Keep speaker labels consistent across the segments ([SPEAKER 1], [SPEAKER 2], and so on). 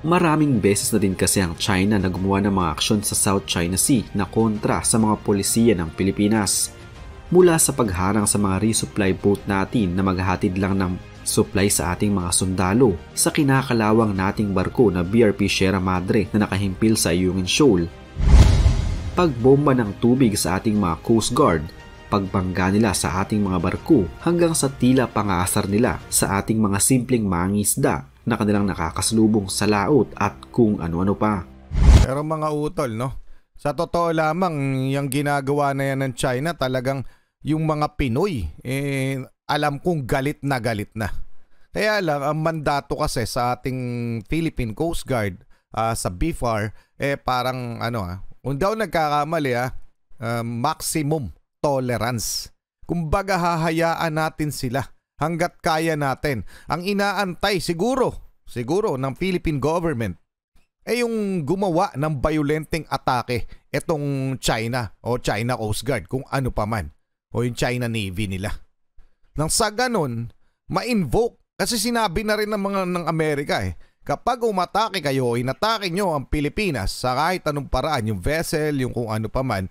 [SPEAKER 1] Maraming beses na din kasi ang China na gumawa ng mga aksyon sa South China Sea na kontra sa mga polisiya ng Pilipinas. Mula sa pagharang sa mga resupply boat natin na maghahatid lang ng supply sa ating mga sundalo, sa kinakalawang nating barko na BRP Sierra Madre na nakahimpil sa Ayungin Shoal, pagbomba ng tubig sa ating mga Coast Guard, pagbangga nila sa ating mga barko hanggang sa tila pangasar nila sa ating mga simpleng mangingisda na kanilang nakakasalubong sa laot at kung ano-ano pa.
[SPEAKER 2] Pero mga utol, no? Sa totoo lamang, yung ginagawa na yan ng China, talagang yung mga Pinoy, alam kong galit na galit na. Kaya lang, ang mandato kasi sa ating Philippine Coast Guard, sa BFAR, parang kung daw nagkakamali, maximum tolerance. Kumbaga hahayaan natin sila hanggat kaya natin. Ang inaantay siguro ng Philippine government yung gumawa ng violenteng atake itong China o China Coast Guard, kung ano pa man, o yung China Navy nila. Nang sa ganun, ma-invoke, kasi sinabi na rin ng Amerika kapag umatake kayo, inatake nyo ang Pilipinas sa kahit anong paraan, yung vessel, yung kung ano pa man,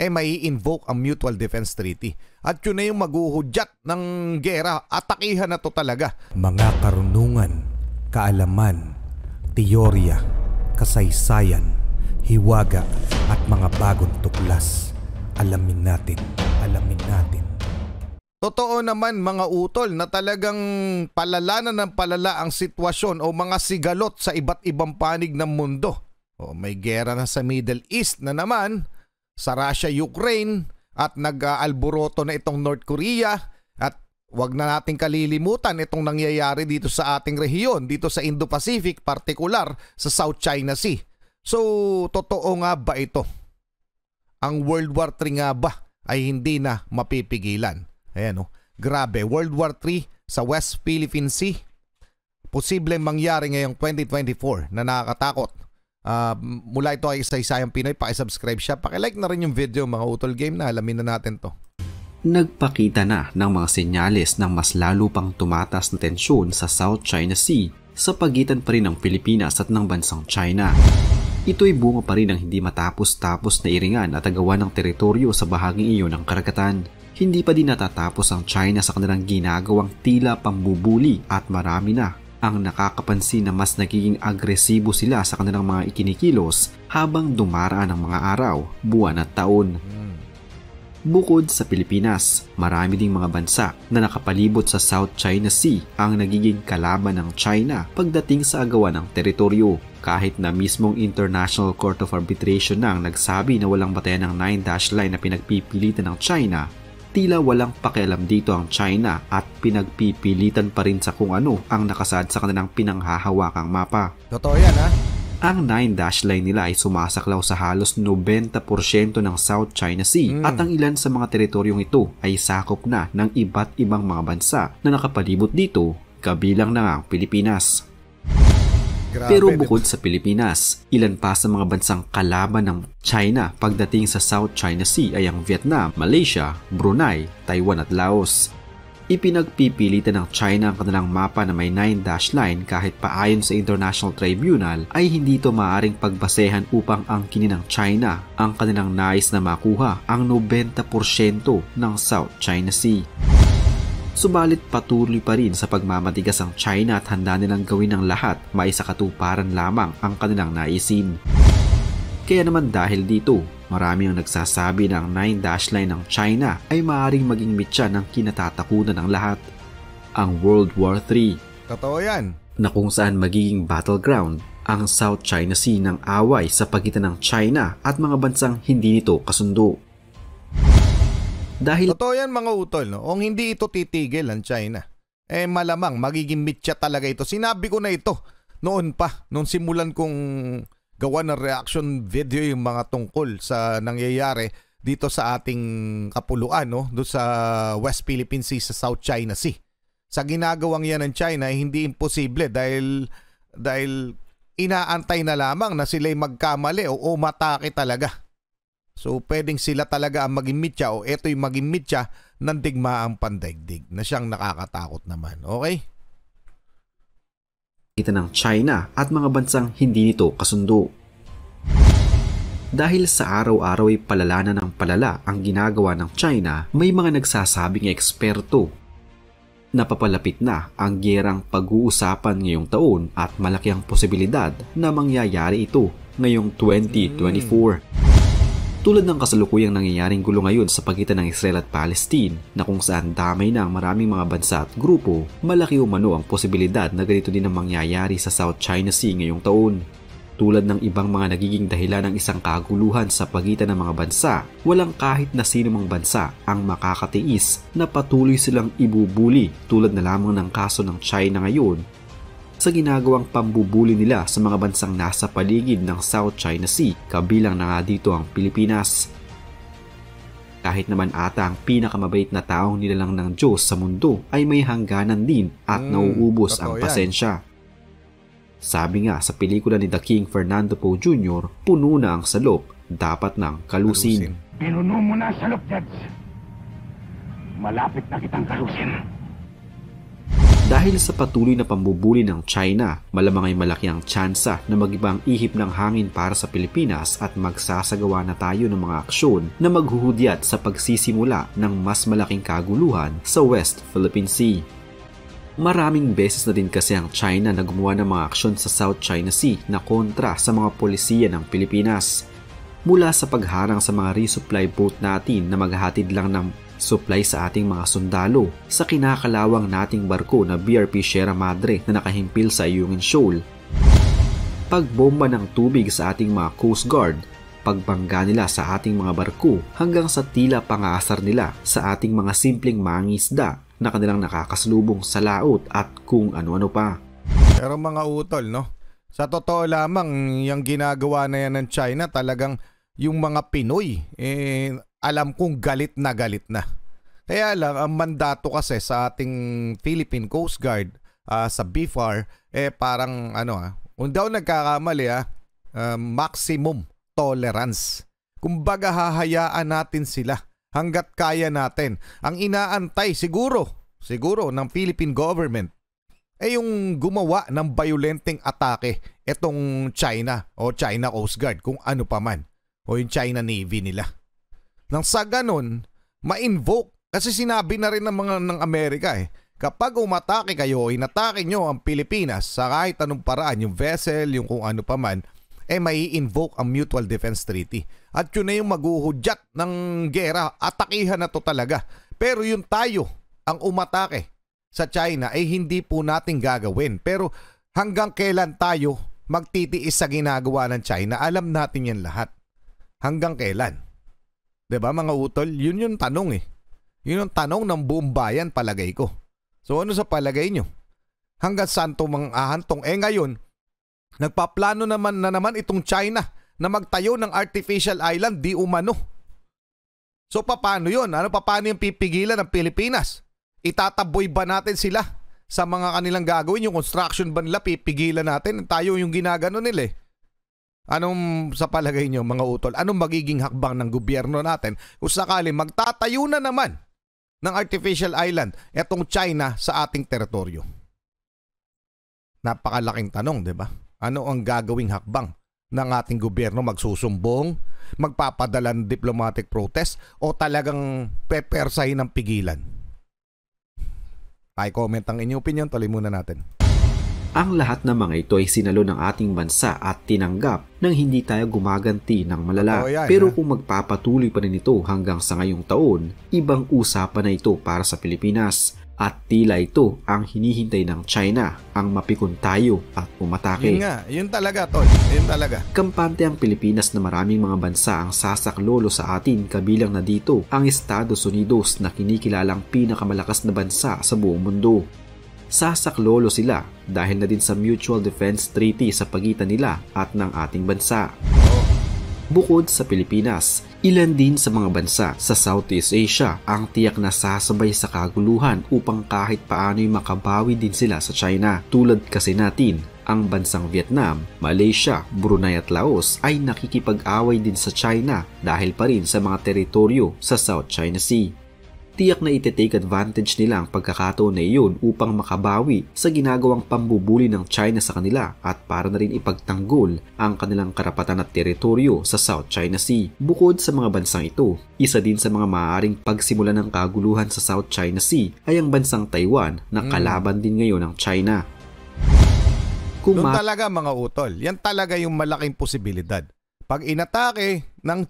[SPEAKER 2] may invoke ang Mutual Defense Treaty. At yun na yung maghuhudyat ng gera. Atakihan na to talaga.
[SPEAKER 3] Mga karunungan, kaalaman, teorya, kasaysayan, hiwaga at mga bagong tuklas. Alamin natin.
[SPEAKER 2] Totoo naman mga utol na talagang palala na ng palala ang sitwasyon o mga sigalot sa iba't ibang panig ng mundo. May gera na sa Middle East na naman, sa Russia-Ukraine, at nag-aalboroto na itong North Korea, at wag na nating kalilimutan itong nangyayari dito sa ating rehiyon, dito sa Indo-Pacific, partikular sa South China Sea. So, totoo nga ba ito? Ang World War III nga ba ay hindi na mapipigilan? Ayan grabe, World War III sa West Philippine Sea, posibleng mangyari ngayong 2024 na nakakatakot. Mula ito ay Isa-Isayang Pinoy, pakisubscribe siya, pakilike na rin yung video mga utol game na alamin na natin to.
[SPEAKER 1] Nagpakita na ng mga senyales ng mas lalo pang tumatas na tensyon sa South China Sea sa pagitan pa rin ng Pilipinas at ng bansang China. Ito'y bunga pa rin ng hindi matapos-tapos na iringan at agawan ng teritoryo sa bahaging iyon ng karagatan. Hindi pa din natatapos ang China sa kanilang ginagawang tila pambubuli at marami na ang nakakapansin na mas nagiging agresibo sila sa kanilang mga ikinikilos habang dumaraan ang mga araw, buwan at taon. Bukod sa Pilipinas, marami ding mga bansa na nakapalibot sa South China Sea ang nagiging kalaban ng China pagdating sa agawan ng teritoryo. Kahit na mismong International Court of Arbitration na ang nagsabi na walang batayan ng 9-dash line na pinagpipilitan ng China, tila walang pakialam dito ang China at pinagpipilitan pa rin sa kung ano ang nakasaad sa kanilang pinanghahawakang mapa.
[SPEAKER 2] Totoo yan
[SPEAKER 1] Ang 9-dash line nila ay sumasaklaw sa halos 90% ng South China Sea at ang ilan sa mga teritoryong ito ay sakop na ng iba't ibang mga bansa na nakapalibot dito, kabilang na ang Pilipinas.
[SPEAKER 2] Grabe,
[SPEAKER 1] pero bukod sa Pilipinas, ilan pa sa mga bansang kalaban ng China pagdating sa South China Sea ay ang Vietnam, Malaysia, Brunei, Taiwan at Laos. Ipinagpipilitan ng China ang kanilang mapa na may 9-dash line kahit paayon sa International Tribunal ay hindi ito maaaring pagbasehan upang angkinin ng China ang kanilang nais na makuha ang 90% ng South China Sea. Subalit patuloy pa rin sa pagmamatigas ang China at handa nilang gawin ang lahat maisakatuparan lamang ang kanilang naisin. Kaya naman dahil dito, marami ang nagsasabi na ang 9-dash line ng China ay maaaring maging mitya ng kinatatakutan ng lahat, ang World War III.
[SPEAKER 2] Totoo yan.
[SPEAKER 1] Na kung saan magiging battleground ang South China Sea ng away sa pagitan ng China at mga bansang hindi nito kasundo. Dahil
[SPEAKER 2] totoo yan mga utol, kung hindi ito titigil ang China, malamang magiging mitya talaga ito. Sinabi ko na ito noon pa, nung simulan kong gawa ng reaction video yung mga tungkol sa nangyayari dito sa ating kapuluan, doon sa West Philippine Sea sa South China Sea. Sa ginagawang yan ng China, hindi imposible dahil inaantay na lamang na sila'y magkamali o umatake talaga. So pwedeng sila talaga ang maging mitya o ito'y maging mitya ng digmaang pandaigdig na siyang nakakatakot naman. Okay?
[SPEAKER 1] ng China at mga bansang hindi nito kasundo. Dahil sa araw-araw ay palala na ng palala ang ginagawa ng China, may mga nagsasabing eksperto napapalapit na ang gyerang pag-uusapan ngayong taon at malaki ang posibilidad na mangyayari ito ngayong 2024. Tulad ng kasalukuyang nangyayaring gulo ngayon sa pagitan ng Israel at Palestine na kung saan damay na ang maraming mga bansa at grupo, malaki umano ang posibilidad na ganito din ang mangyayari sa South China Sea ngayong taon. Tulad ng ibang mga nagiging dahilan ng isang kaguluhan sa pagitan ng mga bansa, walang kahit na sino mang bansa ang makakatiis na patuloy silang ibubuli tulad na lamang ng kaso ng China ngayon sa ginagawang pambubuli nila sa mga bansang nasa paligid ng South China Sea, kabilang na nga dito ang Pilipinas. Kahit naman ata ang pinakamabait na taong nilalang ng Diyos sa mundo ay may hangganan din at nauubos ang pasensya. Sabi nga sa pelikula ni The King Fernando Poe Jr., puno na ang salop, dapat nang kalusin.
[SPEAKER 4] Pinuno mo na salop, Judge. Malapit na kitang kalusin.
[SPEAKER 1] Dahil sa patuloy na pambubuli ng China, malamang ay malaki ang tsansa na mag-ibang ihip ng hangin para sa Pilipinas at magsasagawa na tayo ng mga aksyon na maghuhudyat sa pagsisimula ng mas malaking kaguluhan sa West Philippine Sea. Maraming beses na din kasi ang China na gumawa ng mga aksyon sa South China Sea na kontra sa mga polisiya ng Pilipinas. Mula sa pagharang sa mga resupply boat natin na maghahatid lang ng supply sa ating mga sundalo, sa kinakalawang nating barko na BRP Sierra Madre na nakahimpil sa Ayungin Shoal, pagbomba ng tubig sa ating mga Coast Guard, pagbangga nila sa ating mga barko hanggang sa tila pangasar nila sa ating mga simpleng mangingisda na kanilang nakakasalubong sa laot at kung ano-ano pa.
[SPEAKER 2] Pero mga utol, no? Sa totoo lamang, yung ginagawa na yan ng China, talagang yung mga Pinoy, alam kong galit na galit na. Kaya lang, ang mandato kasi sa ating Philippine Coast Guard, sa BFAR, parang kung daw nagkakamali, maximum tolerance. Kumbaga hahayaan natin sila hanggat kaya natin. Ang inaantay siguro ng Philippine government yung gumawa ng violenteng atake etong China o China Coast Guard, kung ano pa man, o yung China Navy nila. Nang sa ganun, ma-invoke, kasi sinabi na rin ng Amerika kapag umatake kayo, inatake nyo ang Pilipinas sa kahit anong paraan, yung vessel, yung kung ano pa man, may invoke ang Mutual Defense Treaty. At yun na yung maghuhudyat ng gera, atakihan na to talaga. Pero yung tayo, ang umatake sa China, hindi po natin gagawin. Pero hanggang kailan tayo magtitiis sa ginagawa ng China? Alam natin yan lahat. Hanggang kailan? 'Di ba mga utol? Yun yung tanong Yun yung tanong ng buong bayan, palagay ko. So ano sa palagay nyo? Hanggang saan to mang ahantong? Ngayon, nagpaplano na naman itong China na magtayo ng artificial island di umano. So paano yun? Paano yung pipigilan ng Pilipinas? Itataboy ba natin sila sa mga kanilang gagawin? Yung construction ba nila pipigilan natin? Tayo yung ginagano nila Anong sa palagay nyo mga utol? Anong magiging hakbang ng gobyerno natin kung sakali magtatayo na naman ng artificial island etong China sa ating teritoryo? Napakalaking tanong, di ba? Ano ang gagawing hakbang ng ating gobyerno? Magsusumbong? Magpapadala ng diplomatic protest? O talagang pepersahin ng pigilan? I-comment ang inyong opinion. Tuloy muna natin.
[SPEAKER 1] Ang lahat ng mga ito ay sinalo ng ating bansa at tinanggap nang hindi tayo gumaganti ng malala. Pero kung magpapatuloy pa rin ito hanggang sa ngayong taon, ibang usapan na ito para sa Pilipinas. At tila ito ang hinihintay ng China, ang mapikon tayo at umatake.
[SPEAKER 2] Yun talaga, tol. Yun talaga.
[SPEAKER 1] Kampante ang Pilipinas na maraming mga bansa ang sasaklolo sa atin, kabilang na dito ang Estados Unidos na kinikilalang pinakamalakas na bansa sa buong mundo. Sasaklolo sila dahil na din sa Mutual Defense Treaty sa pagitan nila at ng ating bansa. Bukod sa Pilipinas, ilan din sa mga bansa sa Southeast Asia ang tiyak na sasabay sa kaguluhan upang kahit paano'y makabawi din sila sa China. Tulad kasi natin, ang bansang Vietnam, Malaysia, Brunei at Laos ay nakikipag-away din sa China dahil pa rin sa mga teritoryo sa South China Sea. Tiyak na iti-take advantage nila ang pagkakataon na iyon upang makabawi sa ginagawang pambubuli ng China sa kanila at para na rin ipagtanggol ang kanilang karapatan at teritoryo sa South China Sea. Bukod sa mga bansang ito, isa din sa mga maaaring pagsimula ng kaguluhan sa South China Sea ay ang bansang Taiwan na kalaban din ngayon ng China.
[SPEAKER 2] Doon talaga mga utol, yan talaga yung malaking posibilidad. Pag inatake ng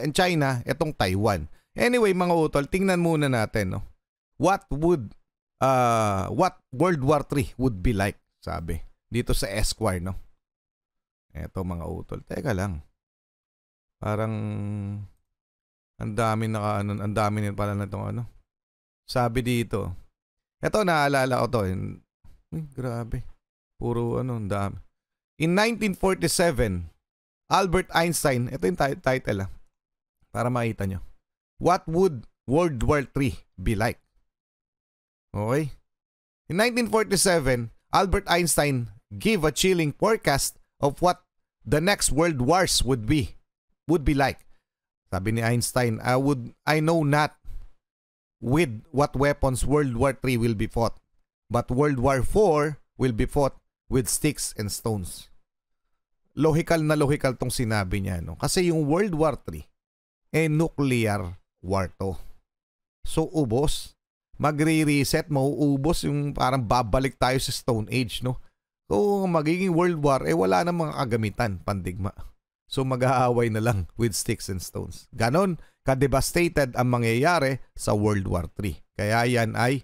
[SPEAKER 2] China, itong Taiwan. Anyway mga utol, tingnan muna natin, no? What World War III would be like, sabi dito sa Esquire, no? Eto mga utol, teka lang. Parang ang dami na pala na itong ano. Sabi dito. Eto, naalala ko to. Grabe. Puro ang dami. In 1947, Albert Einstein, ito yung title para makita nyo. What would World War III be like? Okay? In 1947, Albert Einstein gave a chilling forecast of what the next world wars would be like. Sabi ni Einstein, I know not with what weapons World War III will be fought, but World War IV will be fought with sticks and stones. Logical tong sinabi niya, no? Kasi yung World War III nuclear war to. So ubos, magre-reset, mauubos, yung parang babalik tayo sa Stone Age, no? So magiging World War, wala na mga kagamitan, pandigma. So mag-aaway na lang with sticks and stones. Ganon ka-devastated ang mangyayari sa World War III. Kaya yan ay,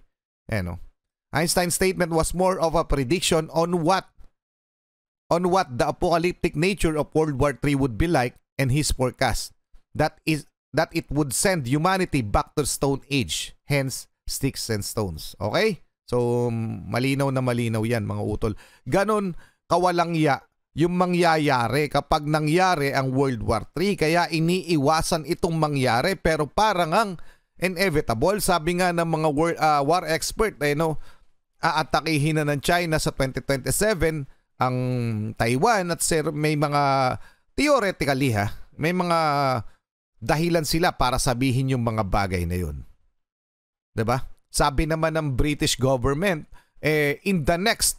[SPEAKER 2] Einstein's statement was more of a prediction on what the apocalyptic nature of World War III would be like, and his forecast that it would send humanity back to Stone Age, hence sticks and stones. Okay? So malinaw na malinaw yan mga utol. Ganon kawalangya yung mangyayari kapag nangyari ang World War III, kaya iniiwasan itong mangyari, pero parang ang inevitable. Sabi nga ng mga war expert, aatakihin na ng China sa 2027 ang Taiwan, at may mga theoretically may mga dahilan sila para sabihin yung mga bagay na yun. 'Di ba? Sabi naman ng British government, in the next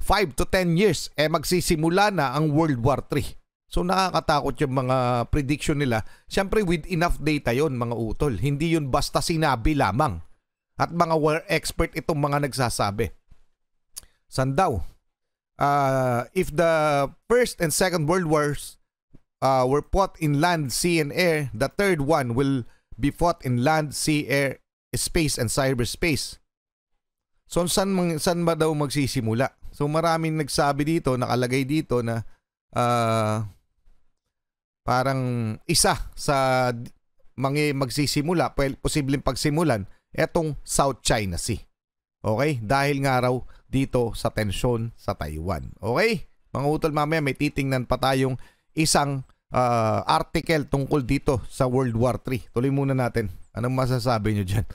[SPEAKER 2] 5 to 10 years, magsisimula na ang World War III. So nakakatakot yung mga prediction nila. Siyempre with enough data yon mga utol. Hindi yun basta sinabi lamang. At mga war expert itong mga nagsasabi. San daw? If the First and Second World Wars were fought in land, sea, and air, the third one will be fought in land, sea, air, space, and cyberspace. So saan ba daw magsisimula? So maraming nagsabi dito, nakalagay dito na parang isa sa magsisimula, posibleng pagsimulan, etong South China Sea. Okay? Dahil nga raw dito sa tensyon sa Taiwan. Okay? Mga utol, mamaya may titingnan pa tayong isang article tungkol dito sa World War III. Tuloy muna natin. Anong masasabi nyo dyan?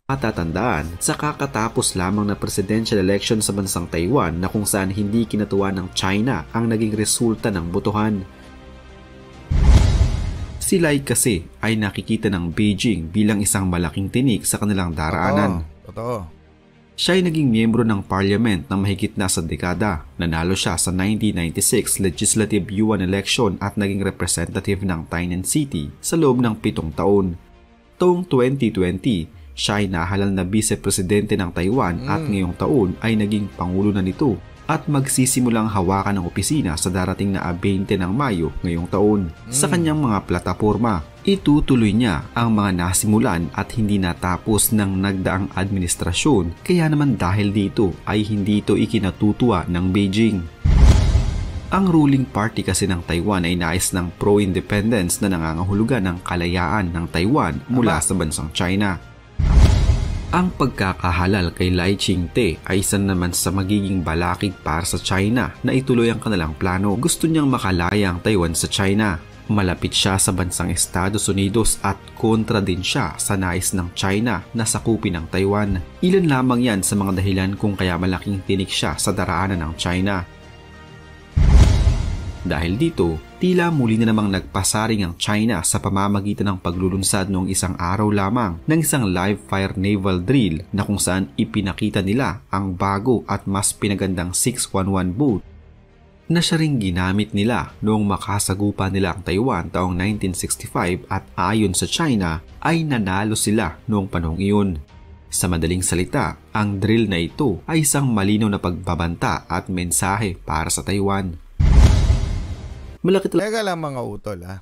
[SPEAKER 1] Matatandaan, sa kakatapos lamang na presidential election sa bansang Taiwan na kung saan hindi kinatuwa ng China ang naging resulta ng botohan. Si Lai kasi ay nakikita ng Beijing bilang isang malaking tinik sa kanilang daraanan.
[SPEAKER 2] Totoo.
[SPEAKER 1] Siya ay naging miyembro ng parliament ng mahigit na sa dekada. Nanalo siya sa 1996 Legislative Yuan election at naging representative ng Tainan City sa loob ng 7 taon. Taong 2020, siya ay nahalal na vice-presidente ng Taiwan at ngayong taon ay naging pangulo na nito at magsisimulang hawakan ng opisina sa darating na 20 ng Mayo ngayong taon. Sa kanyang mga plataporma, itutuloy niya ang mga nasimulan at hindi natapos ng nagdaang administrasyon, kaya naman dahil dito ay hindi ito ikinatutuwa ng Beijing. Ang ruling party kasi ng Taiwan ay nais ng pro-independence na nangangahulugan ng kalayaan ng Taiwan mula sa bansang China. Ang pagkakahalal kay Lai Ching-te ay isa naman sa magiging balakid para sa China na ituloy ang kanilang plano. Gusto niyang makalaya ang Taiwan sa China. Malapit siya sa bansang Estados Unidos at kontra din siya sa nais ng China na sakupin ang Taiwan. Ilan lamang yan sa mga dahilan kung kaya malaking tinik siya sa daraanan ng China. Dahil dito, tila muli na namang nagpasaring ang China sa pamamagitan ng paglulunsad noong isang araw lamang ng isang live-fire naval drill na kung saan ipinakita nila ang bago at mas pinagandang 611 boat na siya ring ginamit nila noong makasagupa nila ang Taiwan taong 1965 at ayon sa China ay nanalo sila noong panahong iyon. Sa madaling salita, ang drill na ito ay isang malinaw na pagbabanta at mensahe para sa Taiwan. Malaki talaga.
[SPEAKER 2] Teka lang mga utol ha.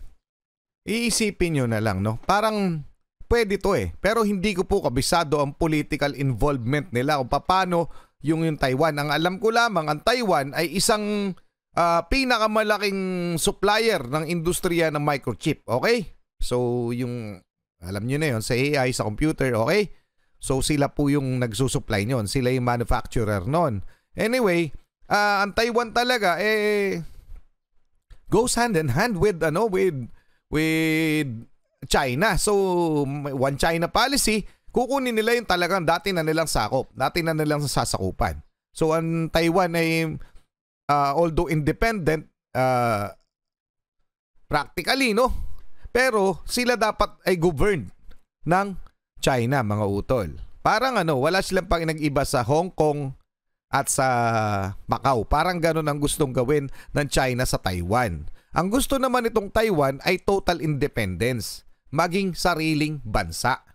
[SPEAKER 2] Iisipin nyo na lang no. Parang pwede to pero hindi ko po kabisado ang political involvement nila kung paano yung Taiwan. Ang alam ko lamang, ang Taiwan ay isang pinakamalaking supplier ng industriya ng microchip. Okay? So yung, alam nyo na yun, sa AI, sa computer, okay? So sila po yung nagsusupply nyon. Sila yung manufacturer nun. Anyway, ang Taiwan talaga goes hand in hand with China. So one China policy, kukunin nila yung talagang dati na nilang sakop, dati na nilang sasakupan. So ang Taiwan ay although independent practically no, pero sila dapat ay governed ng China mga utol. Parang wala silang pang nag-iba sa Hong Kong at sa Macau. Parang ganun ang gustong gawin ng China sa Taiwan. Ang gusto naman itong Taiwan ay total independence, maging sariling bansa.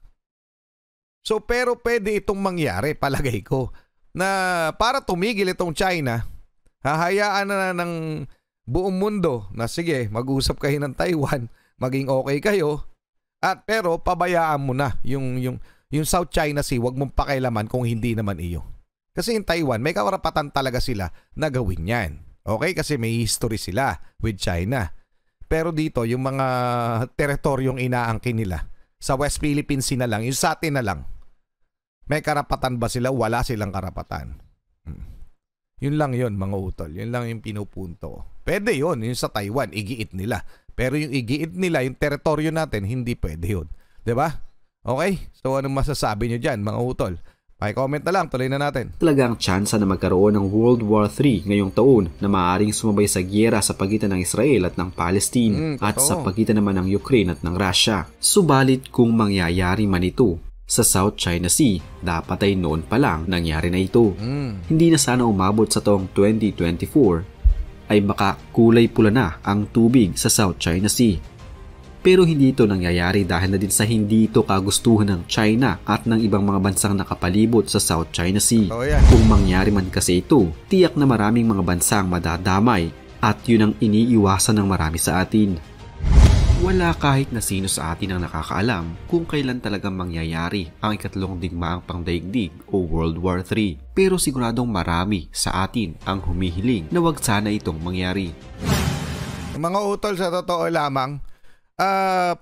[SPEAKER 2] So pero pwede itong mangyari, palagay ko, na para tumigil itong China, hahayaan na ng buong mundo na sige, mag-usap kayo ng Taiwan, maging okay kayo, at pero pabayaan mo na yung South China Sea, wag mong pakialaman kung hindi naman iyo. Kasi in Taiwan, may karapatan talaga sila na gawin yan. Okay? Kasi may history sila with China. Pero dito, yung mga teritoryong inaangkin nila, sa West Philippines na lang, yung sa atin na lang, may karapatan ba sila? Wala silang karapatan. Yun lang yun, mga utol. Yun lang yung pinupunto. Pwede yun, yung sa Taiwan, igiit nila. Pero yung igiit nila, yung teritoryo natin, hindi pwede yun. Diba? Okay? So, anong masasabi nyo dyan, mga utol? Paki-comment na lang, tuloy na natin.
[SPEAKER 1] Talagang tsansa na magkaroon ng World War III ngayong taon na maaaring sumabay sa giyera sa pagitan ng Israel at ng Palestine at sa pagitan naman ng Ukraine at ng Russia. Subalit kung mangyayari man ito sa South China Sea, dapat ay noon pa lang nangyari na ito. Hindi na sana umabot sa taong 2024 ay baka kulay pula na ang tubig sa South China Sea. Pero hindi ito nangyayari dahil na din sa hindi ito kagustuhan ng China at ng ibang mga bansang nakapalibot sa South China Sea. Kung mangyari man kasi ito, tiyak na maraming mga bansang madadamay at yun ang iniiwasan ng marami sa atin. Wala kahit na sino sa atin ang nakakaalam kung kailan talagang mangyayari ang ikatlong digmaang pangdaigdig o World War III. Pero siguradong marami sa atin ang humihiling na wag sana itong mangyari.
[SPEAKER 2] Mga utol, sa totoo lamang,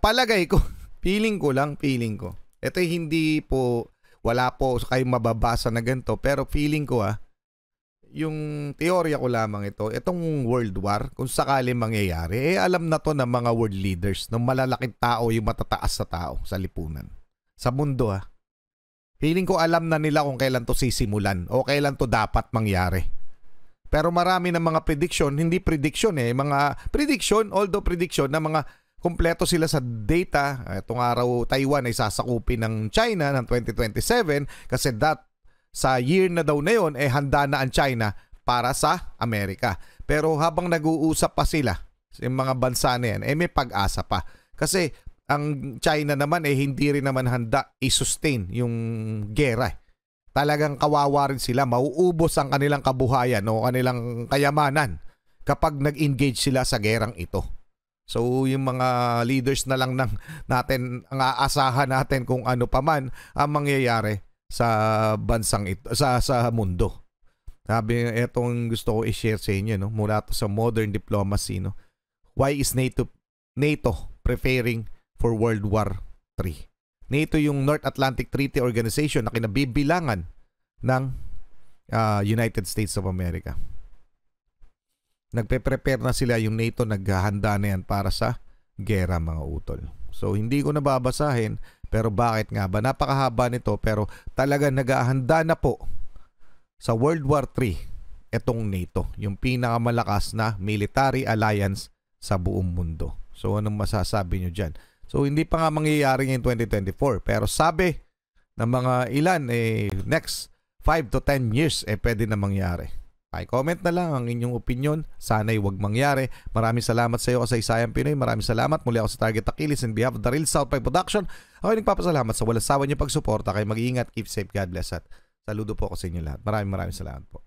[SPEAKER 2] palagay ko, feeling ko. Ito hindi po, wala po kayong mababasa na ganito, pero feeling ko yung teorya ko lamang ito, itong World War, kung sakali mangyayari, alam na to ng mga world leaders, ng malalaking tao, yung matataas sa tao, sa lipunan. Sa mundo Feeling ko alam na nila kung kailan to sisimulan o kailan to dapat mangyari. Pero marami ng mga prediction, hindi prediction mga prediction, although prediction na mga kumpleto sila sa data. Itong araw, Taiwan ay sasakupin ng China ng 2027 kasi sa year na daw na yun, handa na ang China para sa Amerika. Pero habang nag-uusap pa sila, yung mga bansa na yan, may pag-asa pa. Kasi ang China naman hindi rin naman handa i-sustain yung gera. Talagang kawawa rin sila, mauubos ang kanilang kabuhayan o kanilang kayamanan kapag nag-engage sila sa gerang ito. So yung mga leaders na lang natin ang aasahan natin kung ano pa man ang mangyayari sa bansang ito, sa mundo. Sabi, etong gusto ko i-share sa inyo mula to sa modern diplomacy Why is NATO preparing for World War III? NATO yung North Atlantic Treaty Organization na kinabibilangan ng United States of America. Nagpe-prepare na sila, yung NATO naghahanda na yan para sa gera, mga utol. So hindi ko nababasahin, pero bakit nga ba? Napakahaba nito, pero talaga naghahanda na po sa World War III etong NATO, yung pinakamalakas na military alliance sa buong mundo. So anong masasabi nyo dyan? So hindi pa nga mangyayari ngayong 2024, pero sabi ng mga ilan, next 5 to 10 years, pwede na mangyari. Comment na lang ang inyong opinion. Sana'y wag mangyari. Maraming salamat sa iyo, Kasaysayang Pinoy. Maraming salamat. Muli ako sa Target Achilles in behalf of the Real South Pie Production. Ako ay nagpapasalamat sa walang sawa niyo pagsuporta. Kayo mag-iingat, keep safe, God bless, at saludo po ako sa inyo lahat. Maraming salamat po.